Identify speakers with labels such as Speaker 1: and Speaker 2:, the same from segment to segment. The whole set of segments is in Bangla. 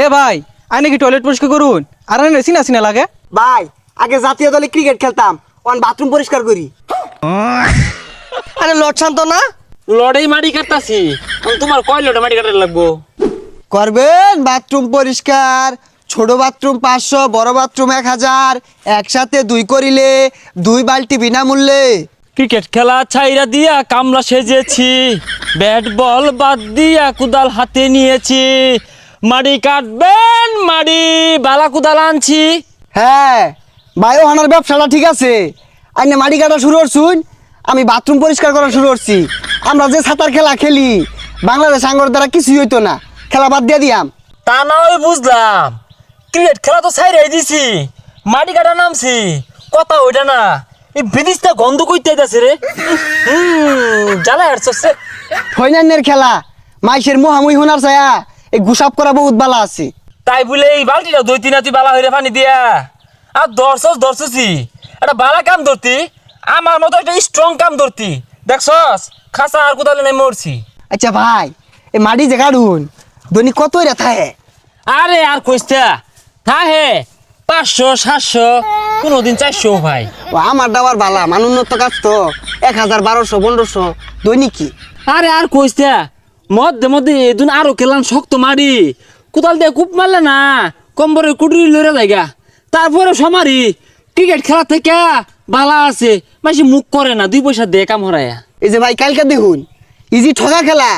Speaker 1: এ ভাই আই নাকি টয়লেট পরিষ্কার করুন আর আনে সিনা সিনা লাগে
Speaker 2: ভাই আগে জাতীয় দলে ক্রিকেট খেলতাম অন বাথরুম পরিষ্কার করি।
Speaker 3: আরে লট শান্ত না
Speaker 4: লড়াই মাটি কাটতাছি তোমার কয় লড়াই মাটি কাটার লাগবো
Speaker 2: করবেন বাথরুম পরিষ্কার। ছোট বাথরুম 500, বড় বাথরুম 1000, একসাথে 2 করিলে 2 বালতি বিনামূল্যে।
Speaker 4: ক্রিকেট খেলা ছাইরা দিয়া কামলা সেজেছি, ব্যাট বল বাদ দিয়া কুদাল হাতে নিয়েছি, মাটি কাটবেন মাটি বালা কুদাল আনছি।
Speaker 2: হ্যাঁ বায়ো হানার ব্যবসাটা ঠিক আছে। আইনে মাটি কাটা শুরু করছুন, আমি বাথরুম পরিষ্কার করা শুরু করছি। আমরা যে সাঁতার খেলা খেলি বাংলাদেশ আঙ্গর দ্বারা কিছুই হইতো না, খেলা বাদ দিয়ে দিয়াম।
Speaker 4: তা না হয় বুঝলাম, ক্রিকেট খেলা তো ছাইরাই দিছি, মাটি কাটা নামছি, কথা ওইটা না। এই বিদিশটা গন্ধ কইতে যাচ্ছে রে, জ্বালা হাঁটছে।
Speaker 2: ফৈনান্যের খেলা মাইসের মোহামুই হোনার ছায়া এই গুসাপ করা বহুত বালা আছে।
Speaker 4: তাই বলে এই বালতিটা 2-3 তুই বালা হইরে পানি দিয়া আর দর্শছি একটা বালা কাম ধরতি, আমার মতো একটা স্ট্রং কাম ধরতি, দেখছস খাসা আর কোদালে নাই মরছি।
Speaker 2: আচ্ছা ভাই এই মাটি যে কাটুন দৈনিক কত রেথা হে?
Speaker 4: আরে আর কইস্তা থা হে 500-700 কোনদিন 400 ভাই।
Speaker 2: ও আমার দাবার বালা মানুন্নত কাজ তো 1000, 1200, 1500 দৈনিক কি।
Speaker 4: আরে আর কইস্তা মধ্যে এদিন আরো খেলাম শক্ত মারি, কোদাল দিয়ে কূপ মারলে না কম্বরের কুটুরি লড়ে যায়গা। তারপরে সমারি ক্রিকেট খেলা থেকে বালা আছে, মাসি মুখ করে না, 2 পয়সা দিয়ে কাম হরায়া।
Speaker 2: এই যে ভাই কালকে দেখুন ইজি ঠগা খেলা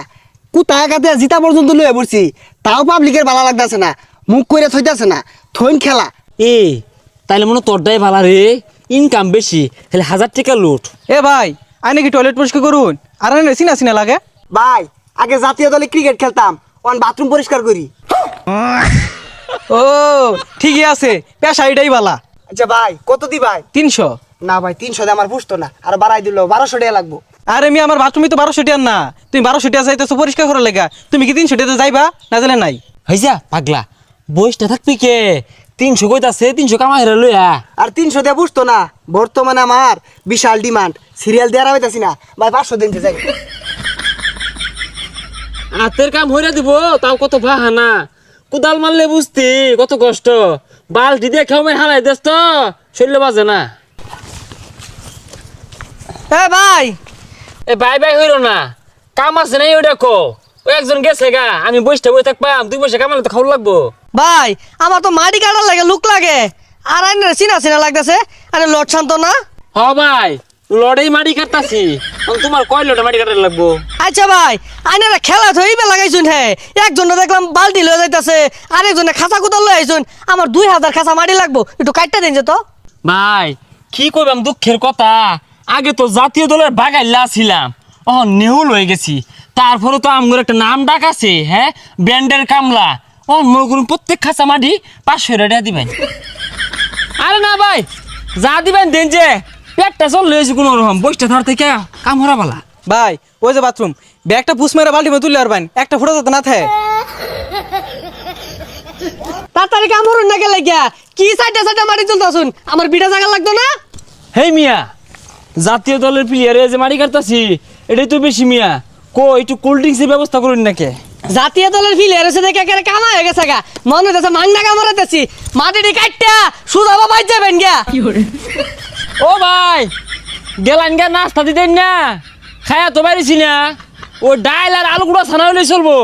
Speaker 2: কুতায় কাতে জিতা পর্যন্ত লয়ে পড়ছি, তাও পাবলিকের বালা লাগতেছে না, মুখ করে থইতাছে না, থইন খেলা।
Speaker 4: এ তাইলে মনে তোরটাই ভালা রে, ইনকাম বেশি, তাহলে 1000 টাকা লুট।
Speaker 1: এ ভাই আই নাকি টয়লেট পরিষ্কার করুন আর আনে সিনা সিনা লাগে
Speaker 2: ভাই আগে জাতীয় দলে ক্রিকেট খেলতাম অন বাথরুম পরিষ্কার করি।
Speaker 1: ও ঠিকই আছে, পেশা এটাই বালা।
Speaker 2: আচ্ছা ভাই কত দি ভাই?
Speaker 1: 300।
Speaker 2: না ভাই 300 দিয়ে আমার পুষতো না, আর বাড়াই দিল 1200 টাকা লাগবো।
Speaker 1: আরে আমি আমার বাথরুমে তো 1200 টাকা না, তুমি 1200 টাকা যাইতেছো পরিষ্কার করার লেগা, তুমি কি 300 টাকা যাইবা না জানে নাই?
Speaker 4: হইজা পাগলা বইসটা থাকবি কে, 300 কইতাছে, 300 কামাই রে লইয়া।
Speaker 2: আর 300 দিয়ে পুষতো না, বর্তমানে আমার বিশাল ডিমান্ড, সিরিয়াল দেওয়ার হইতাছি না ভাই, 500 দিন যাই।
Speaker 4: হাতের কাম হইরা দিব তাও কত বাহানা, কোদাল মারলে বুঝতি কত কষ্ট, বালতি দিয়ে খেয়ে হারাই দেস তো শরীরে বাজে না।
Speaker 3: এ ভাই
Speaker 4: এ বাই হইল না, কাম আছে নাই ওই দেখো, ওই একজন গেছে গা, আমি বসটা বই থাকবাম, 2 পয়সা কামালে তো খাওয়া লাগবো।
Speaker 3: ভাই আমার তো মাটি কাটার লাগে লুক লাগে, আর আইনে চিনা চিনা লাগতেছে। আরে লট শান্ত না
Speaker 4: হ ভাই লড়াই মাটি কাটতাছি, তোমার কয় লড়াই মাটি কাটার লাগবো?
Speaker 3: আচ্ছা ভাই আইনারা খেলা থইবে লাগাইছুন, হে একজনে দেখলাম বালতি লয়ে যাইতাছে, আরেকজনে খাঁচা কুদাল লয়ে আইছুন, আমার 2000 খাঁচা মাটি লাগবো, একটু কাটটা দিন যে তো।
Speaker 4: ভাই কি কইবাম দুঃখের কথা, আগে তো জাতীয় দলের বাগাইলা ছিলাম, নেহুল হয়ে গেছি, তারপরে তো আমগর একটা নাম ডাক আছে, হ্যাঁ ব্যান্ডের কামলা, মগুর প্রত্যেক খাঁচা মাটি 500 টাকা দিবেন। আরে না ভাই যা দিবেন দেন, যে পেটটা চল লয়েছি কোনো রকম, বইটা ধর থেকে কাম হরা বালা।
Speaker 1: ভাই ওই যে বাথরুম ব্যাগটা পুষ মেরে বালতি মে তুললে আর বাইন একটা ফুটা যাতে না থাকে।
Speaker 3: তাড়াতাড়ি কাম হরুন না গেলে গিয়া কি সাইডে সাইডে মাটি তুলতাছুন, আমার বিটা জায়গা লাগতো না।
Speaker 4: হেই মিয়া, জাতীয় দলের প্লেয়ারে যে মাটি কাটতাছি এটাই তো বেশি মিয়া, একটু কোল্ড ড্রিঙ্কসের ব্যবস্থা করুন নাকি?
Speaker 3: জাতীয় দলের ফিলিয়ার এসে দেখে একেবারে কামা হয়ে গেছে গা, মনে হইতেছে মাংনা কামড়াইতেছি, মাটিটি কাটটা সুদা বাবাই যাবেন গিয়া।
Speaker 4: ও ভাই গেলান গা নাস্তা দিতেন না, খায়া তো পারিছি না, ও ডাইল আর আলু গুঁড়া ছানা হলে চলবো।